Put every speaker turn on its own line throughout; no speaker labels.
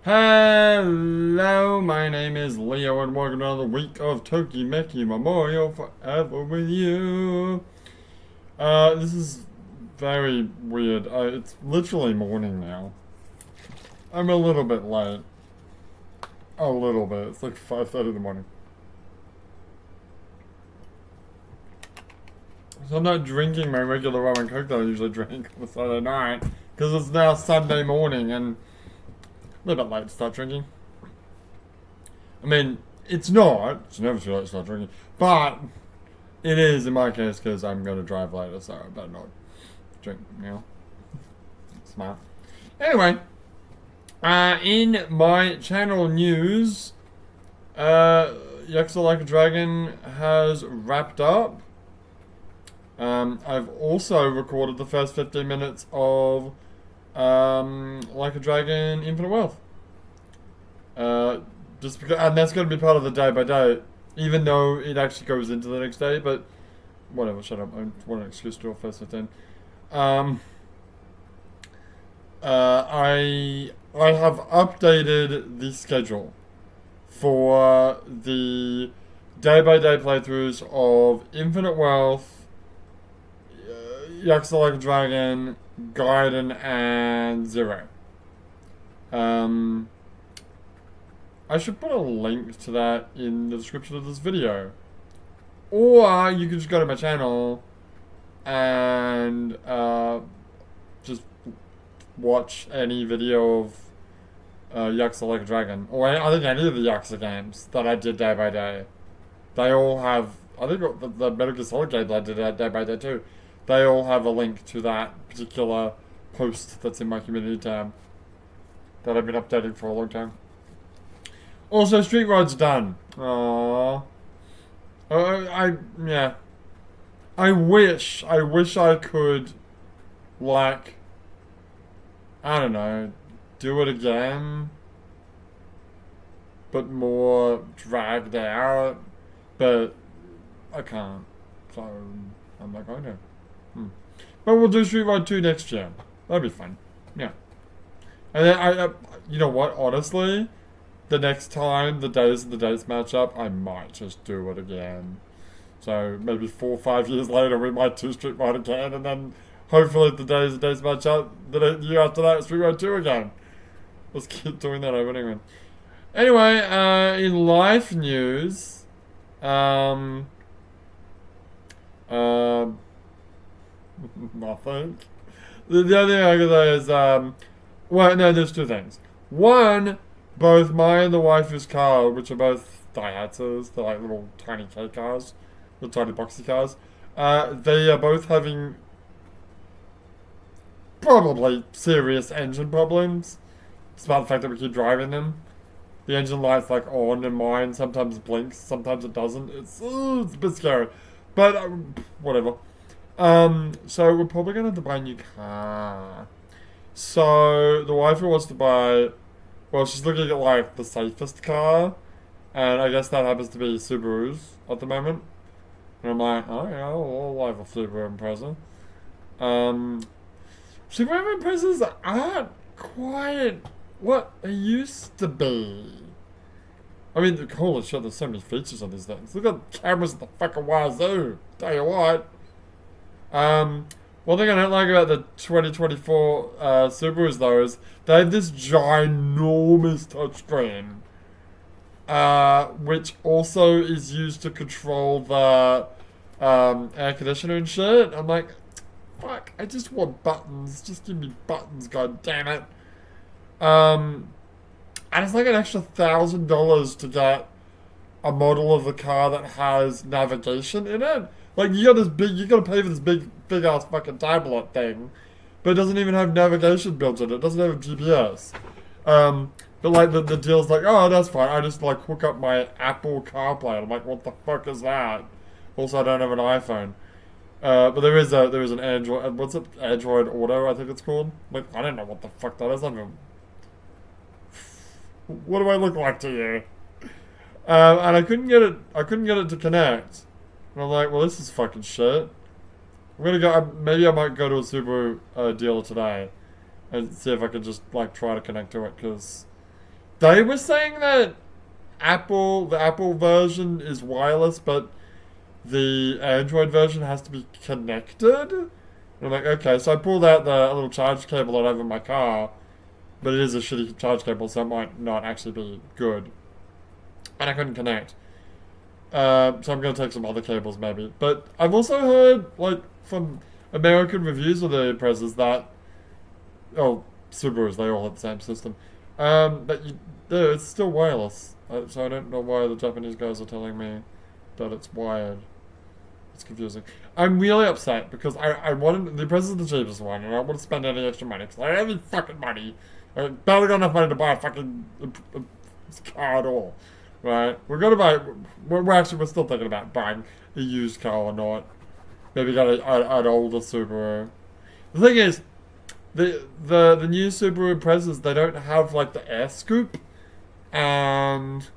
Hello, my name is Leo and welcome to another week of Tokimeki Memorial Forever with you. This is very weird. It's literally morning now. I'm a little bit late. A little bit. It's like 5:30 in the morning. So I'm not drinking my regular rum and coke that I usually drink on a Saturday night because it's now Sunday morning and a little bit late to start drinking. I mean, it's not. It's never too late to start drinking. But it is in my case because I'm going to drive later, so I better not drink now. Smart. Anyway, in my channel news, Yakuza Like a Dragon has wrapped up. I've also recorded the first 15 minutes of Like a Dragon Infinite Wealth. Just because, and that's going to be part of the day by day, even though it actually goes into the next day, but whatever, shut up. I want an excuse to do it first 15. I have updated the schedule for the day by day playthroughs of Infinite Wealth, Yakuza Like a Dragon, Gaiden, and Zero. I should put a link to that in the description of this video. Or you can just go to my channel and just watch any video of Yakuza Like a Dragon. Or I think any of the Yakuza games that I did day by day. They all have, I think the Metal Gear Solid game that I did day by day too. They all have a link to that particular post that's in my community tab that I've been updating for a long time. Also, Street Road's done. Aww. Yeah. I wish I could, like, I don't know, do it again, but more dragged out, but I can't, so I'm not going to. But we'll do Street Road 2 next year. That'd be fun. Yeah. And then you know what, honestly, the next time the days and the dates match up, I might just do it again. So maybe 4 or 5 years later, we might do Street Road again, and then hopefully the days and dates match up. The year after that, Street Road 2 again. Let's keep doing that over anyway. Anyway, in life news, nothing. The only thing I can say is, well, no, there's two things. One, both my and the wife's car, which are both Daihatsus, they're like little tiny K cars, little tiny boxy cars, they are both having probably serious engine problems, despite the fact that we keep driving them. The engine light's like on and mine sometimes blinks, sometimes it doesn't. It's a bit scary, but whatever. So we're probably gonna have to buy a new car. So the wife wants to buy, well, she's looking at like the safest car, and I guess that happens to be Subarus at the moment. And I'm like, oh yeah, I'll have a Subaru Impreza. Subaru Imprezas aren't quite what they used to be. I mean, holy shit, there's so many features on these things. Look at the cameras at the fucking wazoo. Tell you what. One thing I don't like about the 2024 Subarus though is they have this ginormous touchscreen, which also is used to control the air conditioner and shit. I'm like, fuck, I just want buttons. Just give me buttons, god damn it. And it's like an extra $1,000 to get a model of the car that has navigation in it. Like, you gotta pay for this big ass fucking tablet thing, but it doesn't even have navigation built in it. It doesn't have a GPS. But like the deal's like, oh, that's fine. I just like hook up my Apple CarPlay. I'm like, what the fuck is that? Also, I don't have an iPhone. But there is an Android. What's it? Android Auto, I think it's called. Like, I don't know what the fuck that is. I don't know. What do I look like to you? And I couldn't get it to connect. And I'm like, well, this is fucking shit. I'm gonna go. Maybe I might go to a Subaru dealer today and see if I can just like try to connect to it, because They were saying that the Apple version is wireless, but the Android version has to be connected. And I'm like, okay, so I pulled out the little charge cable that I have in my car, but it is a shitty charge cable, so it might not actually be good. And I couldn't connect. So I'm going to take some other cables maybe. But I've also heard, like, from American reviews of the Imprezas that, oh, Subarus, they all have the same system, that it's still wireless. So I don't know why the Japanese guys are telling me that it's wired. It's confusing. I'm really upset because I wanted, the Impreza is the cheapest one, and I don't want to spend any extra money because I don't have any fucking money. I barely got enough money to buy a fucking car at all. Right? We're still thinking about buying a used car or not. Maybe get an older Subaru. The thing is, the new Subaru Imprezas, they don't have like the air scoop, and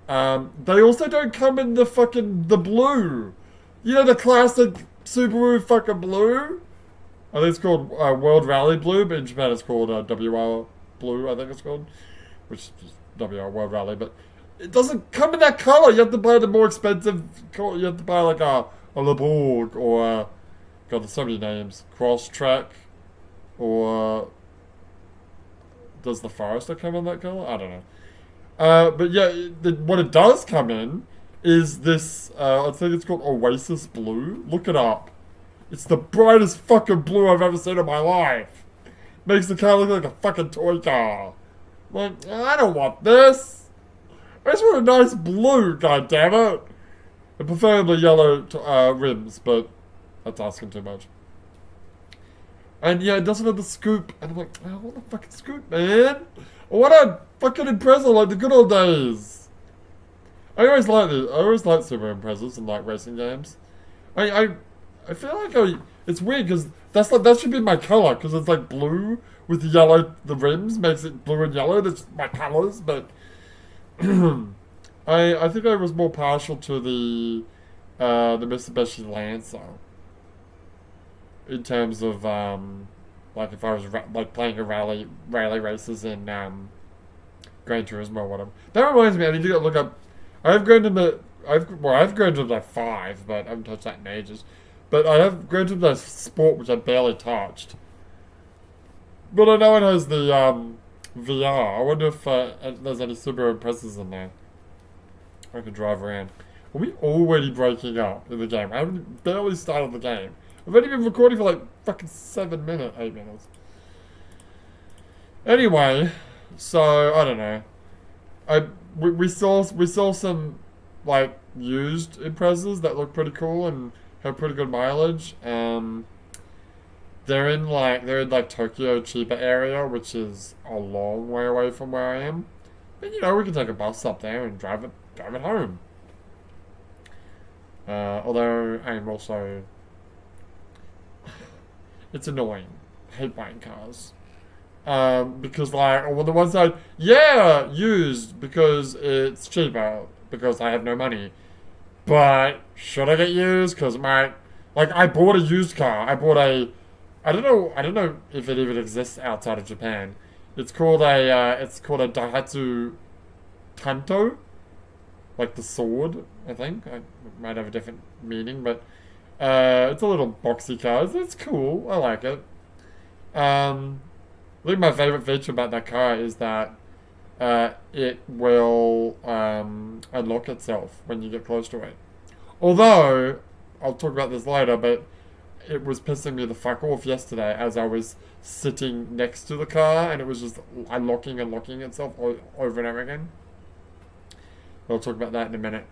they also don't come in the blue. You know, the classic Subaru fucking blue. I think it's called World Rally Blue, but in Japan it's called WR Blue. I think it's called, which is WR World Rally, but it doesn't come in that color. You have to buy the more expensive. You have to buy like a Leborg or God, there's so many names. Crosstrek, or does the Forester come in that color? I don't know. But yeah, what it does come in is this. I think it's called Oasis Blue. Look it up. It's the brightest fucking blue I've ever seen in my life. Makes the car look like a fucking toy car. Like, I don't want this. I just want a nice blue, goddammit. And preferably yellow rims, but that's asking too much. And yeah, it doesn't have the scoop. And I'm like, I want a fucking scoop, man. I want a fucking Impreza like the good old days. I always liked Super Imprezas and like racing games. I feel like it's weird because that should be my color because it's like blue with the yellow. The rims makes it blue and yellow. That's my colors, but I think I was more partial to the Mitsubishi Lancer in terms of like if I was like playing a rally races in Gran Turismo or whatever. That reminds me, I need to go look up. I've grown to like 5, but I haven't touched that in ages. But I have grown to the Sport, which I barely touched. But I know it has the VR. I wonder if there's any Subaru Imprezas in there. I can drive around. Are we already breaking up in the game? I haven't barely started the game. I've only been recording for like fucking 8 minutes. Anyway, so I don't know. We saw some like used Imprezas that look pretty cool and have pretty good mileage. They're in like Tokyo Chiba area, which is a long way away from where I am. But you know, we can take a bus up there and drive it home. Although I'm also, it's annoying. I hate buying cars. Because like on the one side, yeah, used because it's cheaper because I have no money. But should I get used? Because I bought a used car. I don't know if it even exists outside of Japan. It's called a Daihatsu Tanto, like the sword. I think it might have a different meaning, but it's a little boxy car. It's cool. I like it. I think my favorite feature about that car is that it will unlock itself when you get close to it. Although, I'll talk about this later, but it was pissing me the fuck off yesterday as I was sitting next to the car and it was just unlocking and locking itself over and over again. I'll talk about that in a minute.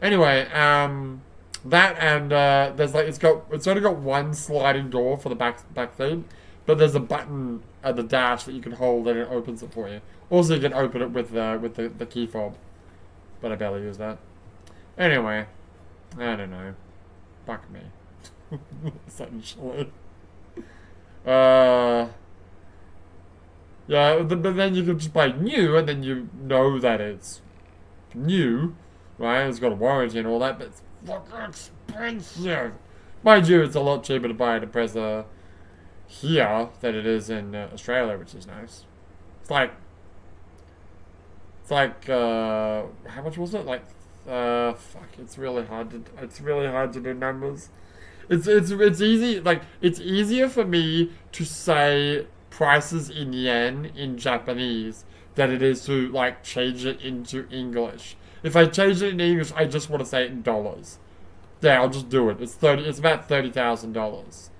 Anyway, that and there's like it's only got one sliding door for the back seat, but there's a button at the dash that you can hold and it opens it for you. Also, you can open it with the key fob, but I barely use that. Anyway, I don't know. Fuck me. Essentially. Yeah, but then you can just buy new, and then you know that it's new, right? It's got a warranty and all that, but it's fucking expensive. Mind you, it's a lot cheaper to buy an Impreza here than it is in Australia, which is nice. It's like It's like how much was it? Like fuck, it's really hard to do numbers. It's easy, like it's easier for me to say prices in yen in Japanese than it is to like change it into English. If I change it in English, I just want to say it in dollars. Yeah, I'll just do it. It's about $30,000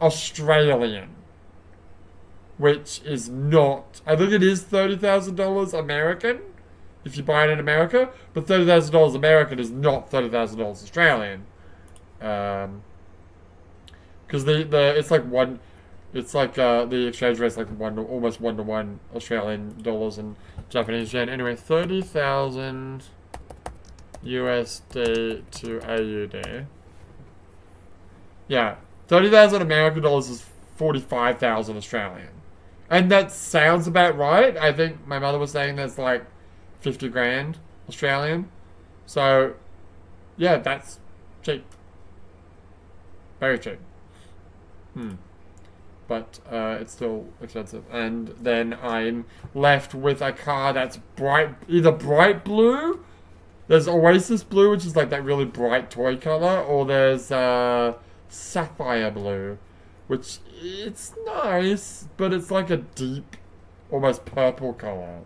Australian, which is not. I think it is $30,000 American if you buy it in America, but $30,000 American is not $30,000 Australian. Um, because the it's like one, it's like the exchange rate's like almost 1 to 1 Australian dollars and Japanese yen. Anyway, 30,000 USD to AUD. Yeah, 30,000 American dollars is 45,000 Australian, and that sounds about right. I think my mother was saying that's like 50 grand Australian. So yeah, that's cheap, very cheap. Hmm. But it's still expensive. And then I'm left with a car that's either bright blue. There's Oasis blue, which is like that really bright toy color, or there's sapphire blue, which it's nice, but it's like a deep, almost purple color.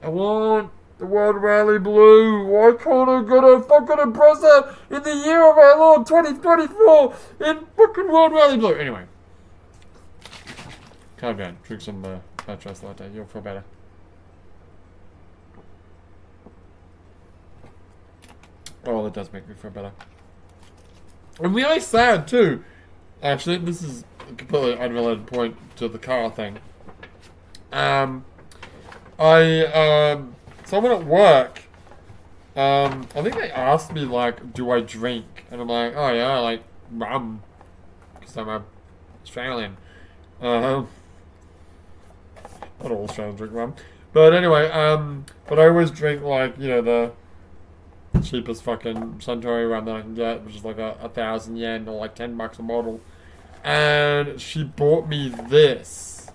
I want the World Rally Blue. Why can't I get a fucking Impreza in the year of our Lord 2024 in fucking World Rally Blue? Anyway. Calm down. Drink some matcha latte. You'll feel better. Oh, that does make me feel better. I'm really sad too. Actually, this is a completely unrelated point to the car thing. Someone at work, I think they asked me like, do I drink? And I'm like, oh yeah, I like rum, because I'm a Australian. Not all Australians drink rum, but anyway, but I always drink like the cheapest fucking Suntory rum that I can get, which is like 1,000 yen or like $10 a bottle. And she bought me this,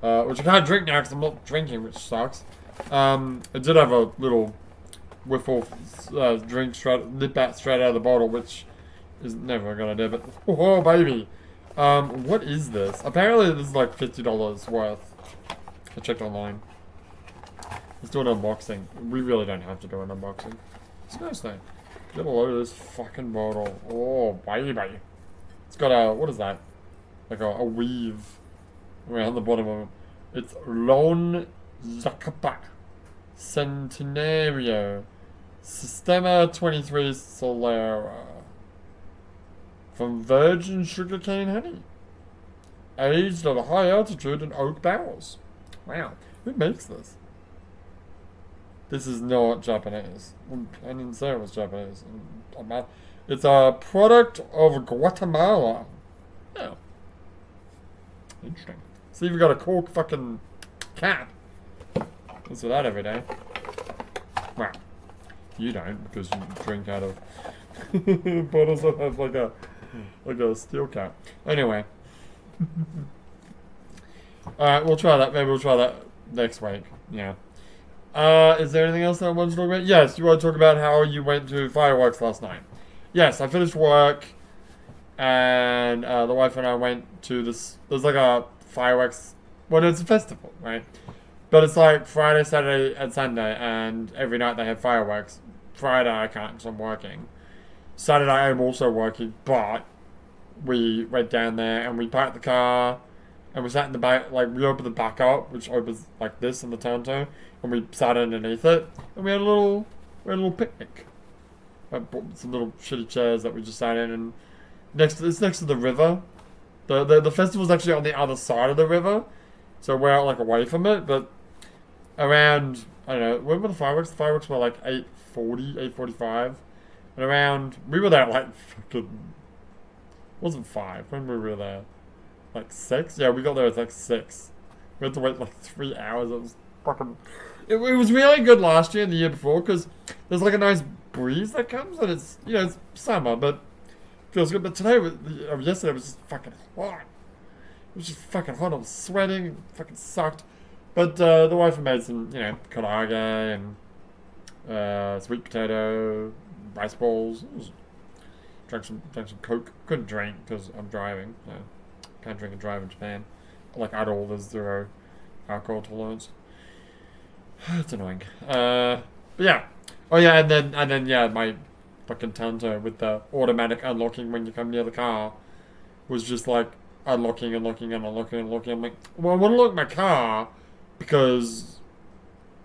which I can't drink now because I'm not drinking, which sucks. I did have a little whiffle drink nip out straight out of the bottle, which is never gonna do. But oh baby, what is this? Apparently this is like $50 worth. I checked online. Let's do an unboxing. We really don't have to do an unboxing. It's nice though. Get a load of this fucking bottle. Oh baby, it's got a, what is that? Like a weave around the bottom of it. It's Lone Zacapa Centenario Sistema 23 Solera from virgin sugarcane honey, aged at a high altitude in oak barrels. Wow, who makes this? This is not Japanese. I didn't say it was Japanese. It's a product of Guatemala. Oh, interesting. See, you've got a cork fucking cap. What's with that every day? Wow. You don't, because you drink out of bottles that have like a steel cap. Anyway. Alright, we'll try that. Maybe we'll try that next week. Yeah. Is there anything else that I want to talk about? Yes, you want to talk about how you went to fireworks last night. Yes, I finished work, and the wife and I went to this. There's like a fireworks. Well, it's a festival, right? But it's like Friday, Saturday, and Sunday, and every night they have fireworks. Friday I can't because I'm working. Saturday I'm also working, but we went down there and we parked the car, and we sat in the back. Like we opened the back up, which opens like this in the tonto, and we sat underneath it, and we had a little picnic. I bought some little shitty chairs that we just sat in, and it's next to the river. The festival's actually on the other side of the river, so we're like away from it. But around, I don't know, when were the fireworks? The fireworks were like 8:40, 8:45, and around we were there at like fucking, it wasn't 5 when we were there, like 6. Yeah, we got there at like 6. We had to wait like 3 hours. It was fucking. It was really good last year and the year before because there's like a nice breeze that comes, and it's it's summer, but feels good. But today, yesterday was just fucking hot. It was just fucking hot. I was sweating. It fucking sucked. But the wife made some, you know, karaage and sweet potato, rice balls. Drank some Coke. Couldn't drink because I'm driving. So can't drink and drive in Japan. Like at all, there's zero alcohol tolerance. It's annoying. But yeah. Oh yeah, and then yeah, my fucking Tanto with the automatic unlocking when you come near the car was just like unlocking, unlocking, and unlocking, unlocking. I'm like, well, I want to lock my car because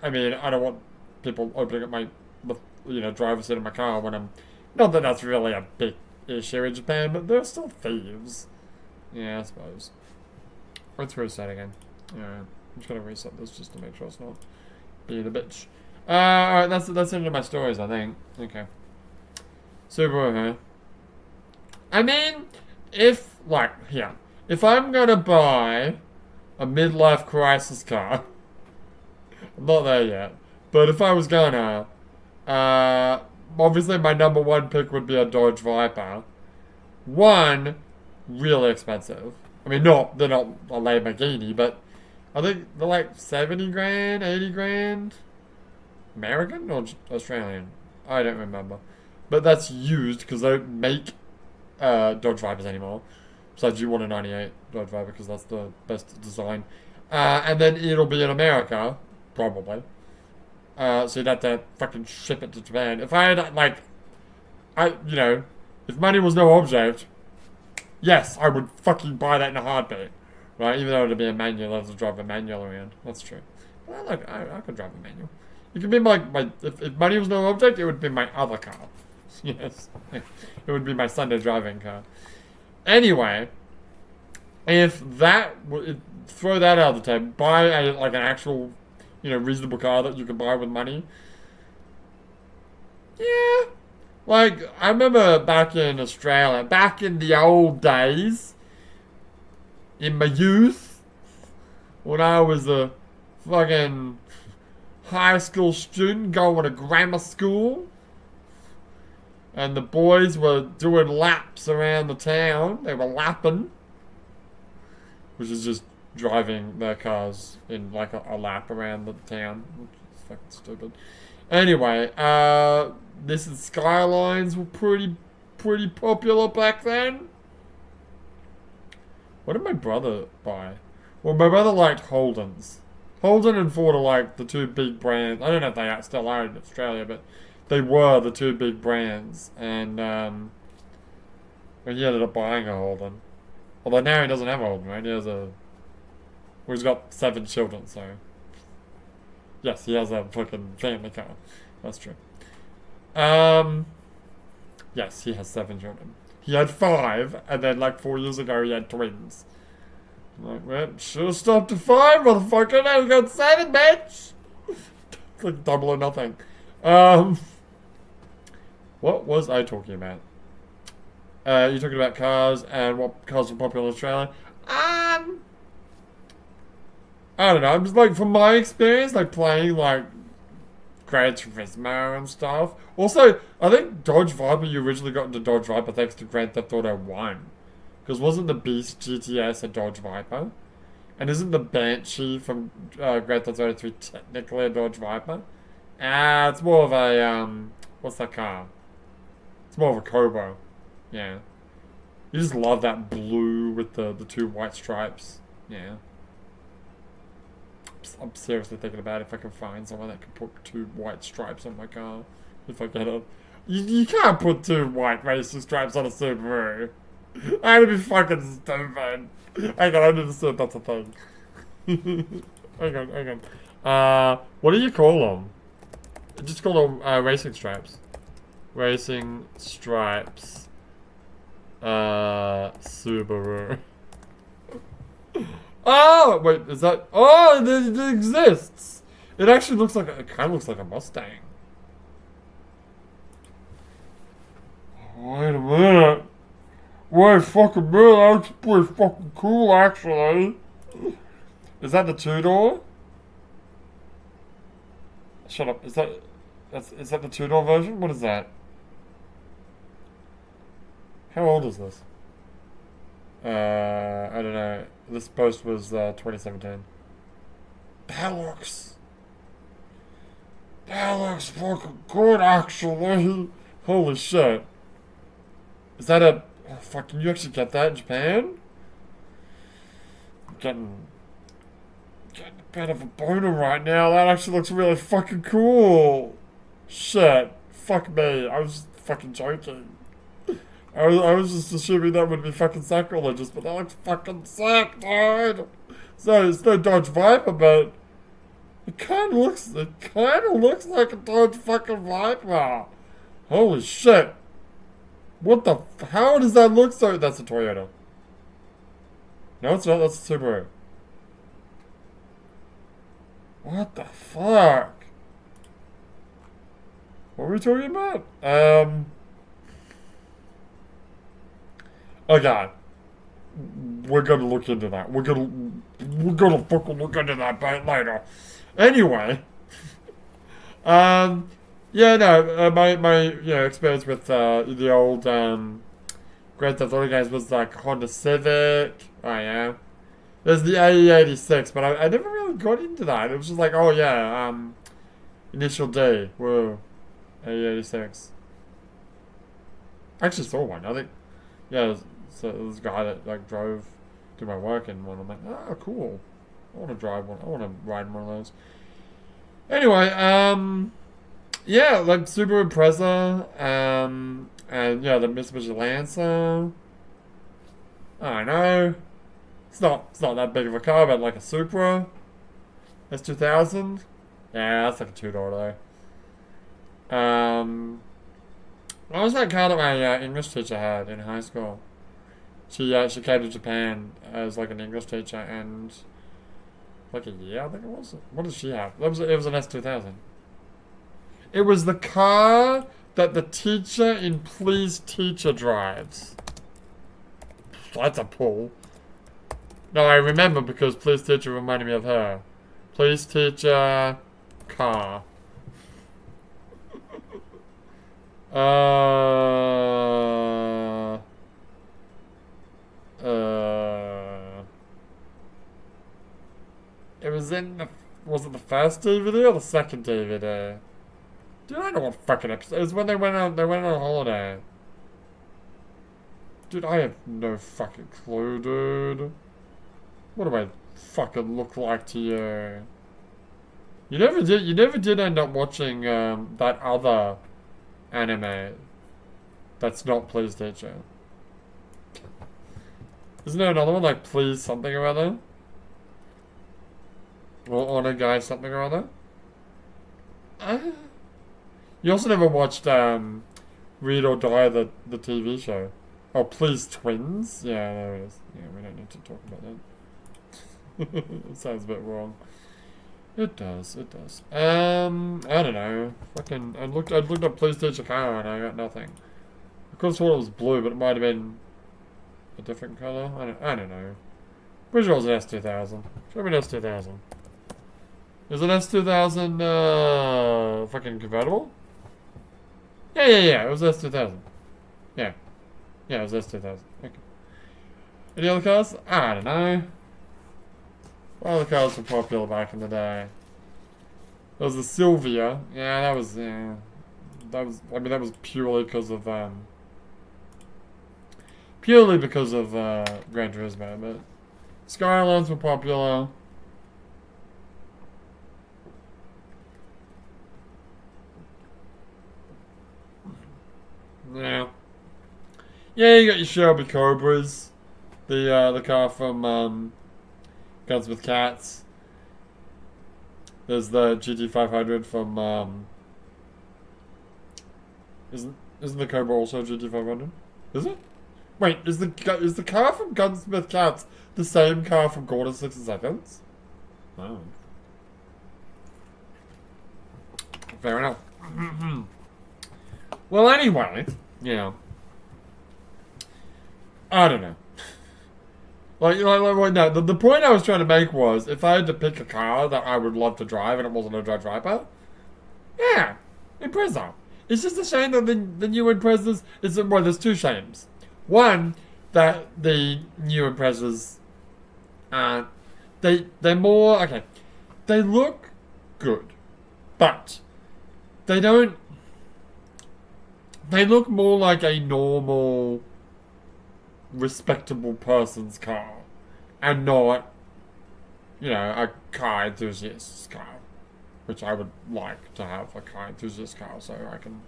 I mean I don't want people opening up my driver's seat of my car when I'm. Not that that's really a big issue in Japan, but they're still thieves. Yeah, I suppose. Let's reset again. Alright, I'm just gonna reset this just to make sure it's not being a bitch. Alright, that's the end of my stories, I think. Okay. Super, huh? I mean, if I'm gonna buy a midlife crisis car, I'm not there yet, but if I was gonna, obviously my number one pick would be a Dodge Viper. One, really expensive. I mean, they're not a Lamborghini, but I think they're like 70 grand, 80 grand. American or Australian? I don't remember. But that's used because they don't make Dodge Vipers anymore. Besides, you want a 98 Dodge Viper because that's the best design. And then it'll be in America, probably. So you'd have to fucking ship it to Japan. If I had, like, if money was no object, yes, I would fucking buy that in a heartbeat. Right? Even though it'd be a manual, I'd have to drive a manual around. That's true. Well, like, I could drive a manual. It could be if money was no object, it would be my other car. Yes. It would be my Sunday driving car. Anyway, if that, throw that out of the table, buy an actual, reasonable car that you can buy with money. Yeah. Like, I remember back in Australia, back in the old days, in my youth, when I was a fucking high school student going to grammar school, and the boys were doing laps around the town. They were lapping, which is just driving their cars in like a lap around the town, which is fucking stupid. Anyway, this is Skylines were pretty popular back then. What did my brother buy? Well, my brother liked Holdens. Holden and Ford are like the two big brands. I don't know if they still are in Australia, but they were the two big brands. And he ended up buying a Holden. Although now he doesn't have a Holden, right? Well, he's got 7 children, so. Yes, he has a fucking family car. That's true. Yes, he has 7 children. He had 5, and then like 4 years ago he had twins. I'm like, well, should've stopped at 5, motherfucker. Now you got 7, bitch. It's like double or nothing. What was I talking about? You're talking about cars and what cars are popular in Australia. I don't know. I'm just like, from my experience, like playing like Gran Turismo and stuff. Also, I think Dodge Viper, you originally got into Dodge Viper thanks to Grand Theft Auto 1. Because wasn't the Beast GTS a Dodge Viper? And isn't the Banshee from Grand Theft Auto 3 technically a Dodge Viper? It's more of a, what's that car? It's more of a Kobo. Yeah. You just love that blue with the 2 white stripes. Yeah. I'm seriously thinking about if I can find someone that can put 2 white stripes on my car. If I get it. You can't put 2 white racing stripes on a Subaru. I'd be fucking stupid. Hang on, I need to see if that's a thing. hang on. What do you call them? Just call them racing stripes. Racing stripes. Subaru. Oh, wait, is that? Oh, it exists. It actually looks like it kind of looks like a Mustang. Wait a minute. Wait, fucking minute. That's pretty fucking cool, actually. Is that the 2-door? Shut up. Is that the 2-door version? What is that? How old is this? I don't know. This post was 2017. That looks... That looks fucking good, actually. Holy shit. Is that a... Oh, fuck, can you actually get that in Japan? I'm getting a bit of a boner right now. That actually looks really fucking cool. Shit. Fuck me. I was just fucking joking. I was just assuming that would be fucking sacrilegious, but that looks fucking sick, dude. So it's no Dodge Viper, but it kind of looks like a Dodge fucking Viper. Holy shit. What the, how does that look so, that's a Toyota. No, it's not, that's a Subaru. What the fuck? What were we talking about? Okay. We're gonna look into that. We're gonna fucking look into that bit later. Anyway. Yeah, no, my experience with the old Grand Theft Auto games was like Honda Civic. Oh yeah. There's the AE86, but I never really got into that. It was just like, oh yeah, Initial D. Whoa. AE86. I actually saw one. I think, yeah, so there was a guy that like drove to my work in one. I'm like, oh, cool. I want to drive one. I want to ride in one of those. Anyway, yeah, like Subaru Impreza, and yeah, the Mitsubishi Lancer. I don't know. It's not that big of a car, but like a Supra. S2000. Yeah, that's like a $2 though. What was that car that my English teacher had in high school? She came to Japan as like an English teacher and like a year, I think it was. What did she have? It was an S2000. It was the car that the teacher in Please Teacher drives. That's a pull. No, I remember because Please Teacher reminded me of her. Please Teacher car. It was in the... Was it the first DVD or the second DVD? Dude, I don't know what fucking episode... It was when they went on holiday. Dude, I have no fucking clue, dude. What do I fucking look like to you? You never did end up watching, that other anime that's not Please Teacher. Isn't there another one like Please something or other? Or On a Guy something or other? You also never watched Read or Die, the TV show. Oh, Please Twins? Yeah, there it is. Yeah, we don't need to talk about that. It sounds a bit wrong. It does. I don't know. Fucking, I looked up Please Teacher car and I got nothing. I could have sworn it was blue, but it might have been a different color. I don't know. Pretty sure it was an S2000. Show me an S2000. Is an S2000 fucking convertible? Yeah. It was S2000. Yeah, it was S2000. Okay. Any other cars? I don't know. What other cars were popular back in the day? There was the Sylvia. Yeah, that was. I mean, that was purely because of Gran Turismo, but Skylines were popular. Yeah. Yeah, you got your Shelby Cobras. The car from Guns with Cats. There's the GT500 from isn't the Cobra also GT500? Is it? Wait, is the car from Gunsmith Cats the same car from Gordon 60 Seconds? Oh. Fair enough. Well, anyway, yeah. I don't know. No, the point I was trying to make was, if I had to pick a car that I would love to drive and it wasn't a Dodge Viper, yeah, Impreza. It's just a shame that the new Imprezas, well, there's two shames. One, that the new Imprezas, they're more, okay, they look good, but they don't. They look more like a normal, respectable person's car, and not, a car enthusiast's car, which I would like to have a car enthusiast car so I can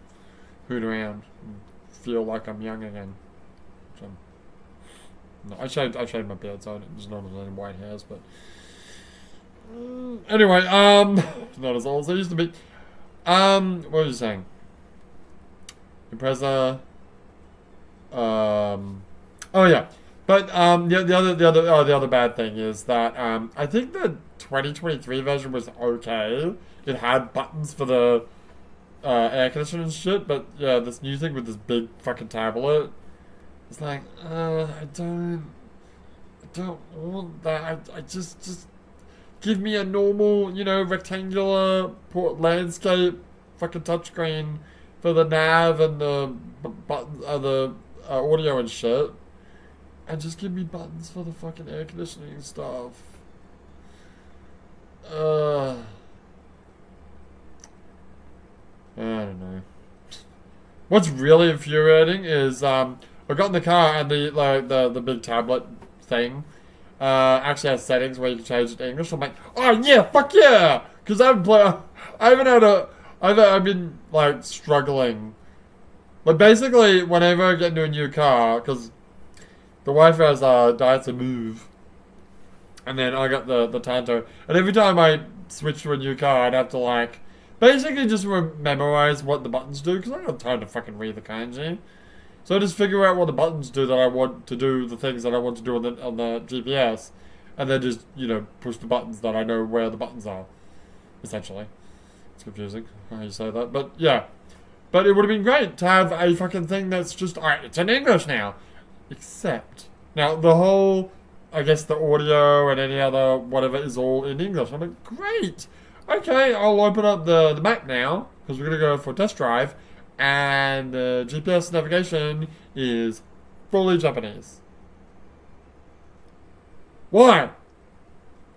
hoot around and feel like I'm young again. So, no, I shaved my beard, so there's not as many white hairs, but anyway, not as old as I used to be. What was you saying? Impreza. Oh yeah, but the other bad thing is that I think the 2023 version was okay. It had buttons for the air conditioner and shit, but yeah, this new thing with this big fucking tablet, it's like, I don't want that. I just give me a normal, rectangular landscape fucking touchscreen for the nav and the buttons, the audio and shit, and just give me buttons for the fucking air conditioning stuff. I don't know. What's really infuriating is I got in the car and the big tablet thing actually has settings where you can change it to English. I'm like, oh yeah, fuck yeah, because I've been like struggling. But basically, whenever I get into a new car, because the wife has died to move, and then I got the Tanto, and every time I switch to a new car, I'd have to like basically just memorize what the buttons do, because I don't have time to fucking read the kanji. So I just figure out what the buttons do that I want to do, the things that I want to do on the GPS, and then just push the buttons that I know where the buttons are. Essentially, it's confusing how you say that, but yeah. But it would have been great to have a fucking thing that's just, it's in English now. Except, now the whole, I guess the audio and any other whatever is all in English. I'm like, great. Okay, I'll open up the map now, because we're going to go for a test drive. And the GPS navigation is fully Japanese. Why?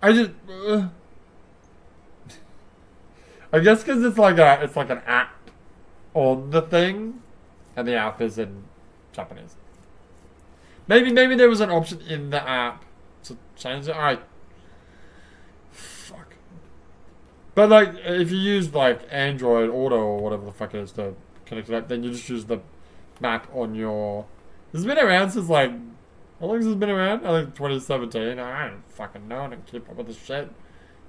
I just, I guess because it's like an app on the thing, and the app is in Japanese. Maybe there was an option in the app to change it. Fuck. But like, if you use like Android Auto or whatever the fuck it is to connect it up, then you just use the map on your. It's been around since like, how long has this been around? I think 2017. I don't fucking know. I don't keep up with this shit.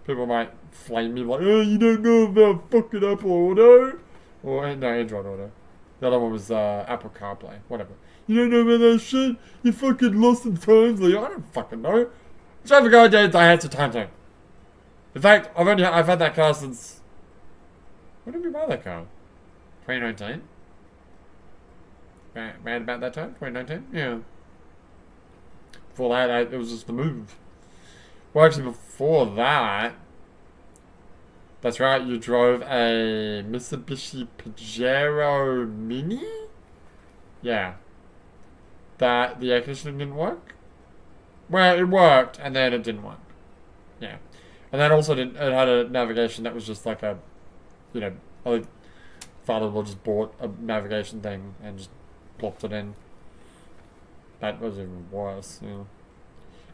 People might flame me like, oh, you don't know about fucking Apple Auto. Or, no, Android Auto. The other one was Apple CarPlay. Whatever. You don't know about that shit? You fucking lost in times. Like, I don't fucking know. Whichever guy did, I had to Tanto. In fact, I've had that car since... When did we buy that car? 2019? Right about that time? 2019? Yeah. Before that, it was just the move. Well, actually, before that... That's right, you drove a Mitsubishi Pajero Mini? Yeah. That the air conditioning didn't work? Well, it worked, and then it didn't work. Yeah. And then also it had a navigation that was just like a, I think father just bought a navigation thing and just plopped it in. That was even worse, yeah.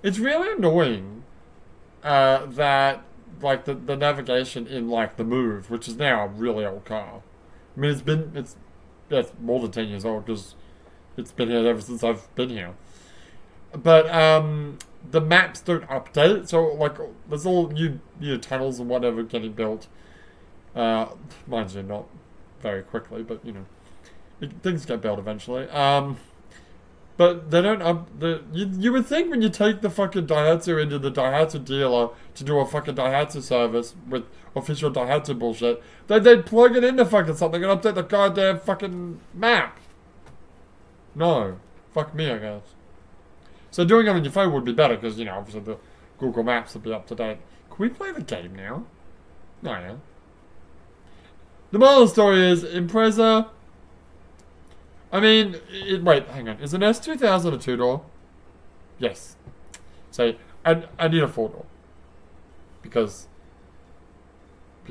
It's really annoying that like the navigation in like the Move, which is now a really old car. I mean, it's more than 10 years old because it's been here ever since I've been here. But the maps don't update, so like there's all new tunnels and whatever getting built. Mind you, not very quickly, but things get built eventually. But they don't you would think when you take the fucking Daihatsu into the Daihatsu dealer to do a fucking Daihatsu service with official Daihatsu bullshit, they'd plug it into fucking something and update the goddamn fucking map. No. Fuck me, I guess. So doing it on your phone would be better because, obviously the Google Maps would be up to date. Can we play the game now? No, yeah. The moral of the story is, Impreza... I mean, wait, hang on. Is an S2000 a two-door? Yes. So, I need a four-door. Because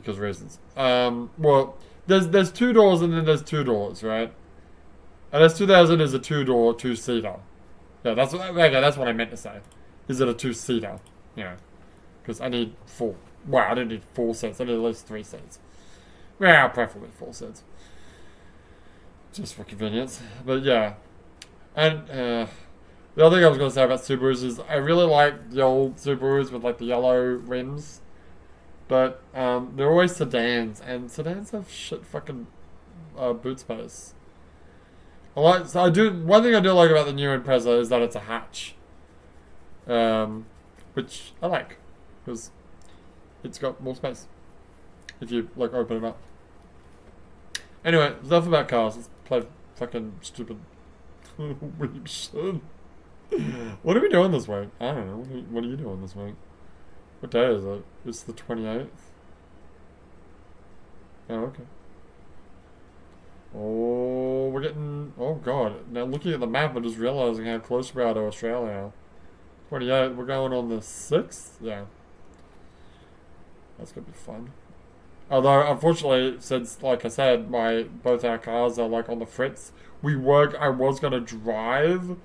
because reasons. Well, there's two doors and then there's two doors, right? And S2000 is a two-door, two-seater. Yeah, that's what I meant to say. Is it a two-seater? Yeah. Because I need four. Well, I don't need four seats. I need at least three seats. Well, preferably four seats. Just for convenience. But yeah. And the other thing I was going to say about Subarus is I really like the old Subarus with like the yellow rims. But they're always sedans. And sedans have shit fucking boot space. One thing I do like about the new Impreza is that it's a hatch. Which I like. Because it's got more space. If you, like, open it up. Anyway, enough about cars. Let's play fucking stupid weep shit. What are we doing this week? I don't know. What are you doing this week? What day is it? It's the 28th. Oh, okay. Oh, we're getting... Oh, God. Now, looking at the map, I'm just realizing how close we are to Australia. 28, we're going on the 6th? Yeah. That's going to be fun. Although, unfortunately, since, like I said, both our cars are, like, on the fritz, I was going to drive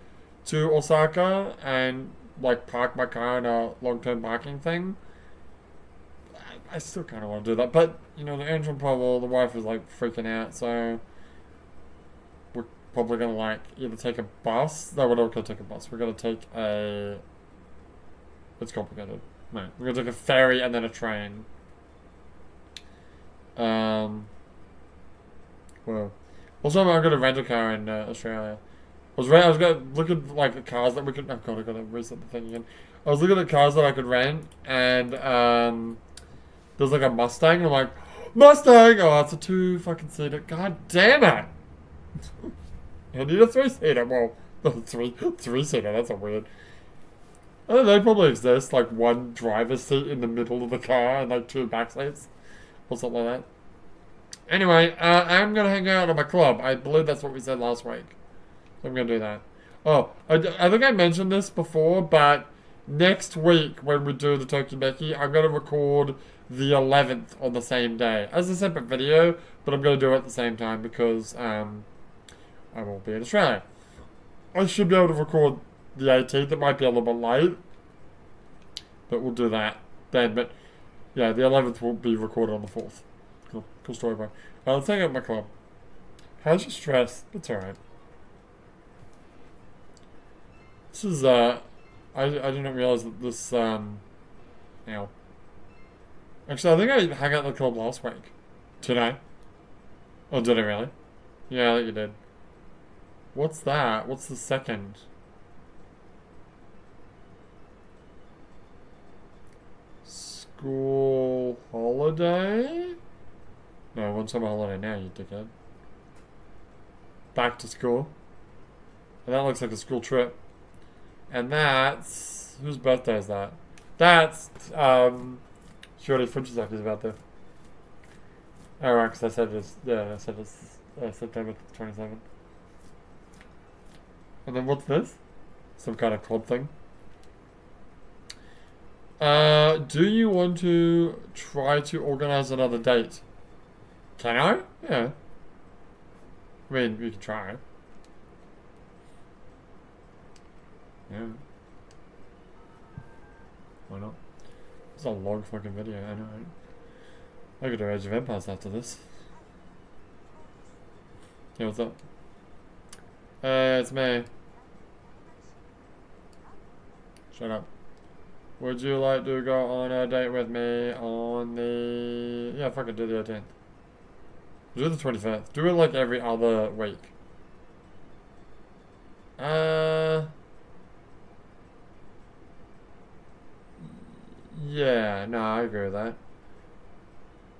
to Osaka and, like, park my car in a long-term parking thing. I still kind of want to do that. But, you know, the engine problem, the wife is, like, freaking out, so... Probably gonna like either take a bus. No, we're not gonna take a bus. We're gonna take a. It's complicated. No, we're gonna take a ferry and then a train. Well, also I'm gonna rent a car in Australia. I was gonna look at like cars that we could. Oh god, I gotta reset the thing again. I was looking at cars that I could rent, and there's like a Mustang. And I'm like, Mustang! Oh, it's a 2 fucking seater. God damn it! I need a 3-seater. Well, three-seater. That's a weird. I don't know, they probably exist. Like one driver's seat in the middle of the car and like 2 back seats, or something like that. Anyway, I'm gonna hang out at my club. I believe that's what we said last week. So I'm gonna do that. Oh, I think I mentioned this before, but next week when we do the Tokimeki, I'm gonna record the 11th on the same day as a separate video, but I'm gonna do it at the same time because I will be in Australia. I should be able to record the 18th. It might be a little bit late, but we'll do that then. But yeah, the 11th will be recorded on the 4th. Cool story, bro. Let's hang out at my club. How's your stress? It's alright. This is, I didn't realize that this, Actually, I think I hung out at the club last week. Did I? Oh, did I really? Yeah, I think you did. What's that? What's the second? School holiday? No, one summer holiday now, you dickhead. Back to school. And that looks like a school trip. And that's... Whose birthday is that? That's, Shorty Fujitaki's birthday. Oh, right, because I said it's, yeah, I said it's September 27th. And then what's this? Some kind of club thing. Do you want to try to organize another date? Can I? Yeah. I mean, we can try. Yeah. Why not? It's a long fucking video, I know. I could do Age of Empires after this. Yeah, what's up? It's me. Shut up. Would you like to go on a date with me on the... Yeah, fucking do the 18th. Do the 25th. Do it like every other week. Yeah, no, I agree with that.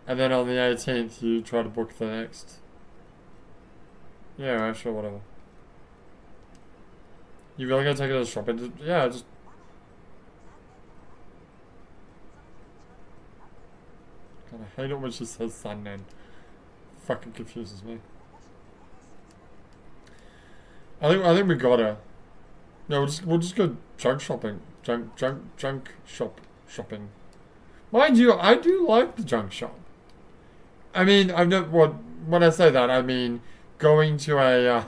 And then on the 18th, you try to book the next. Yeah, right, sure, whatever. You really gonna take it to shopping? Yeah, just... God, I hate it when she says sun then. Fucking confuses me. I think we gotta. No, we'll just go junk shopping. Junk shopping. Mind you, I do like the junk shop. I mean, I've never. When I say that, I mean going to a.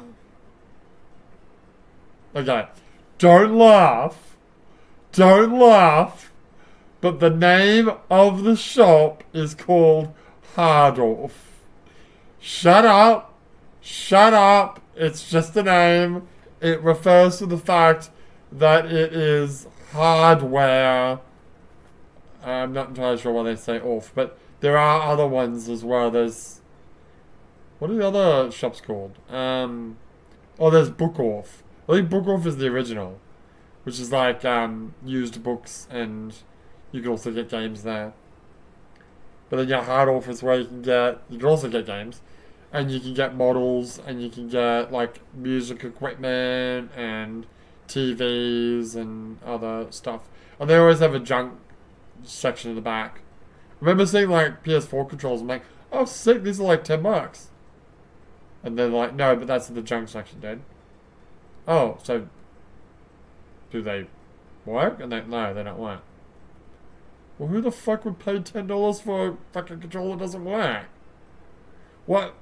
Okay, don't laugh. Don't laugh. But the name of the shop is called Hardorf. Shut up. Shut up. It's just a name. It refers to the fact that it is hardware. I'm not entirely sure why they say off, but there are other ones as well. There's. What are the other shops called? Oh, there's Book Off. I think Book Off is the original, which is like used books, and you can also get games there. But then yeah, Hard Off is where you can also get games, and you can get models, and you can get like music equipment and TVs and other stuff. And they always have a junk section in the back. I remember seeing like PS4 controls. I'm like, oh sick, these are like $10. And they're like, no, but that's in the junk section, dude. Oh, so do they work? And no, they don't work. Well, who the fuck would pay $10 for a fucking controller that doesn't work? What?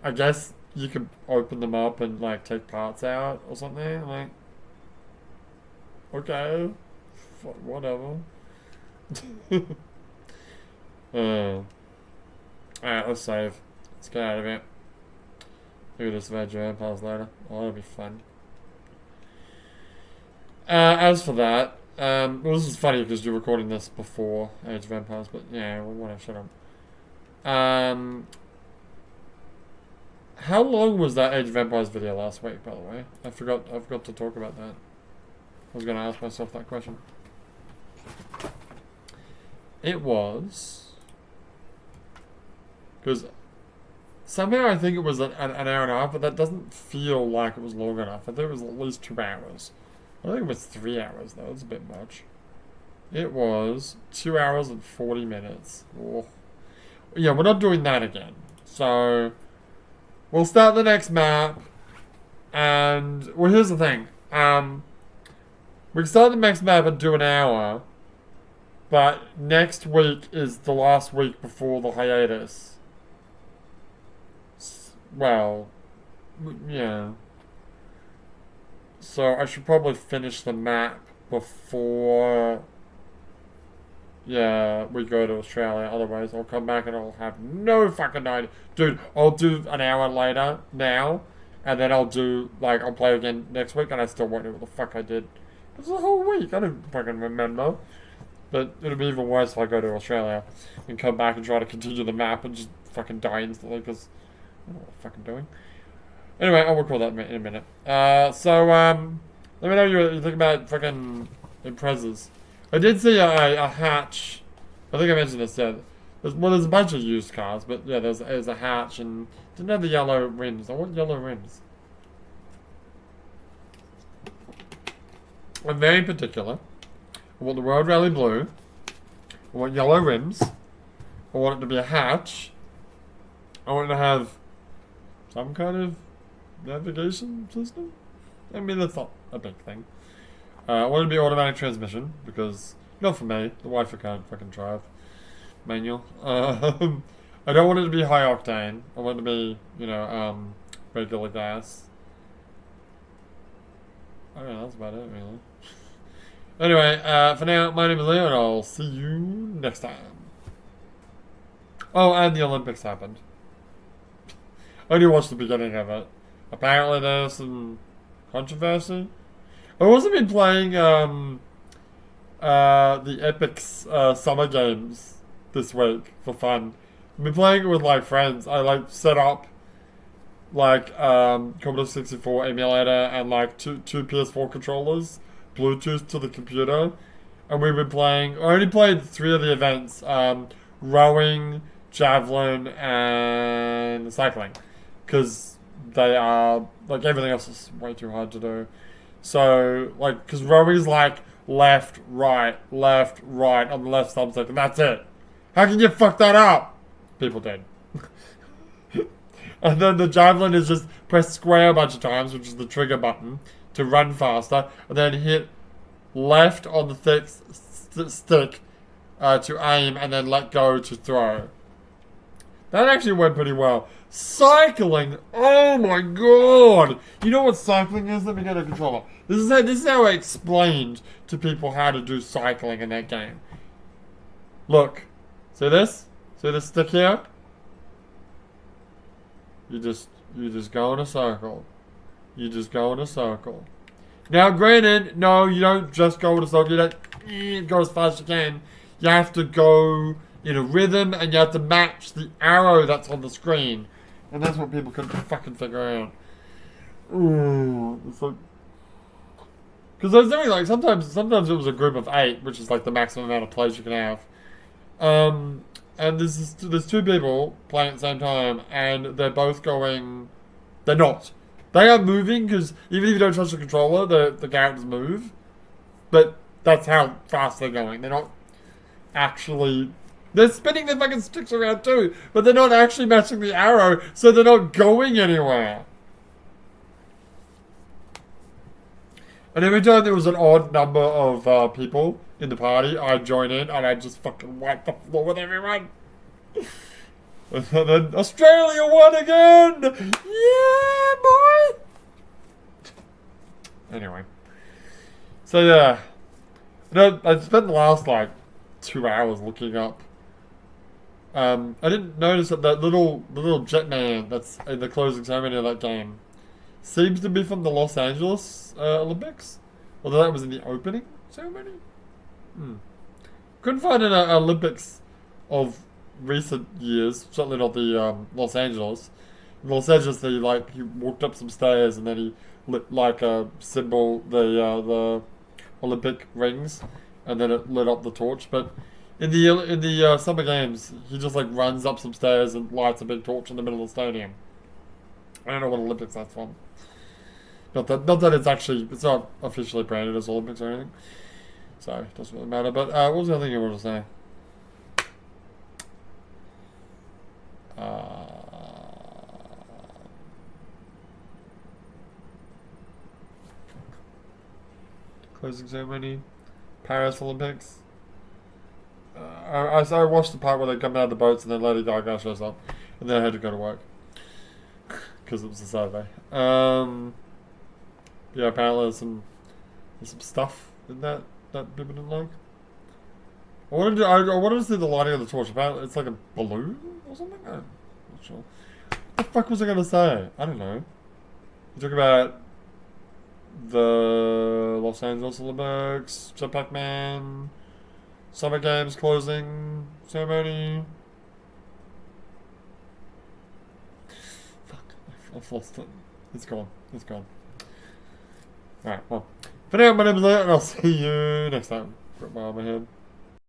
I guess you could open them up and like take parts out or something. Like, okay, whatever. Alright, let's save. Let's get out of it. Do this veg vampires later. Oh, that'll be fun. As for that, well, this is funny because you're recording this before Age of Empires, but yeah, whatever, shut up. How long was that Age of Empires video last week, by the way? I forgot to talk about that. I was going to ask myself that question. It was... Because somehow I think it was an hour and a half, but that doesn't feel like it was long enough. I think it was at least 2 hours. I think it was 3 hours, though. It's a bit much. It was 2 hours and 40 minutes. Oh. Yeah, we're not doing that again. So, we'll start the next map. And, well, here's the thing. We can start the next map and do an hour. But next week is the last week before the hiatus. Well, yeah. So I should probably finish the map before, yeah, we go to Australia. Otherwise, I'll come back and I'll have no fucking idea. Dude, I'll do an hour later now, and then I'll play again next week, and I still won't know what the fuck I did. It was a whole week. I don't fucking remember. But it'll be even worse if I go to Australia and come back and try to continue the map and just fucking die instantly because I don't know what I'm fucking doing. Anyway, I'll record that in a minute. Let me know what you think about fucking Imprezas. I did see a hatch. I think I mentioned this, yeah. There's a bunch of used cars, but yeah, there's a hatch and didn't have the yellow rims. I want yellow rims. I'm very particular. I want the World Rally blue. I want yellow rims. I want it to be a hatch. I want it to have some kind of navigation system. I mean, that's not a big thing. I want it to be automatic transmission because, not for me, the wife can't fucking drive manual. I don't want it to be high octane. I want it to be, regular gas. I don't know, that's about it, really. Anyway, for now, my name is Leo, and I'll see you next time. Oh, and the Olympics happened. I only watched the beginning of it. Apparently there's some controversy. I've also been playing the Epic's summer games this week for fun. I've been playing it with like friends. I set up Commodore 64 emulator and like two PS4 controllers, Bluetooth to the computer, and we've been playing. I only played 3 of the events: rowing, javelin, and cycling, because they are everything else is way too hard to do. So because rowing is left, right on the left thumbstick, and that's it. How can you fuck that up? People did. And then the javelin is just press square a bunch of times, which is the trigger button, to run faster, and then hit left on the stick to aim and then let go to throw. That actually went pretty well. Cycling, oh my god! You know what cycling is? Let me get a controller. This is how I explained to people how to do cycling in that game. Look, see this? See this stick here? You just go in a circle. You just go in a circle. Now, granted, no, you don't just go in a circle. You don't go as fast as you can. You have to go in a rhythm, and you have to match the arrow that's on the screen. And that's what people couldn't fucking figure out. Ooh, it's like, because there's something like sometimes it was a group of 8, which is like the maximum amount of players you can have. And there's 2 people playing at the same time, and they're both going. They're not. They are moving because even if you don't touch the controller, the characters move. But that's how fast they're going. They're not actually. They're spinning their fucking sticks around too, but they're not actually matching the arrow, so they're not going anywhere. And every time there was an odd number of people in the party, I'd join in and I'd just fucking wipe the floor with everyone. And then Australia won again! Yeah, boy! Anyway. So yeah. I spent the last like 2 hours looking up. I didn't notice that the little jet man that's in the closing ceremony of that game seems to be from the Los Angeles Olympics. Although that was in the opening ceremony. Couldn't find an Olympics of recent years. Certainly not the Los Angeles. In Los Angeles, he walked up some stairs and then he lit like a symbol the Olympic rings, and then it lit up the torch. But in the Summer Games, he just like runs up some stairs and lights a big torch in the middle of the stadium. I don't know what Olympics that's from. Not that it's not officially branded as Olympics or anything. So it doesn't really matter. But what was the other thing you wanted to say? Closing ceremony, Paris Olympics. I watched the part where they come out of the boats and then Lady Gaga shows up, and then I had to go to work because it was a Saturday. Yeah, apparently there's some stuff in that people didn't like. I wanted to see the lighting of the torch. Apparently it's like a balloon or something. I'm not sure. What the fuck was I gonna say? I don't know. You talk about the Los Angeles Olympics, Jetpack Man, Summer Games closing ceremony. Fuck, I've lost it. It's gone. Alright, well. For now, my name is Leah, and I'll see you next time. Got my arm ahead.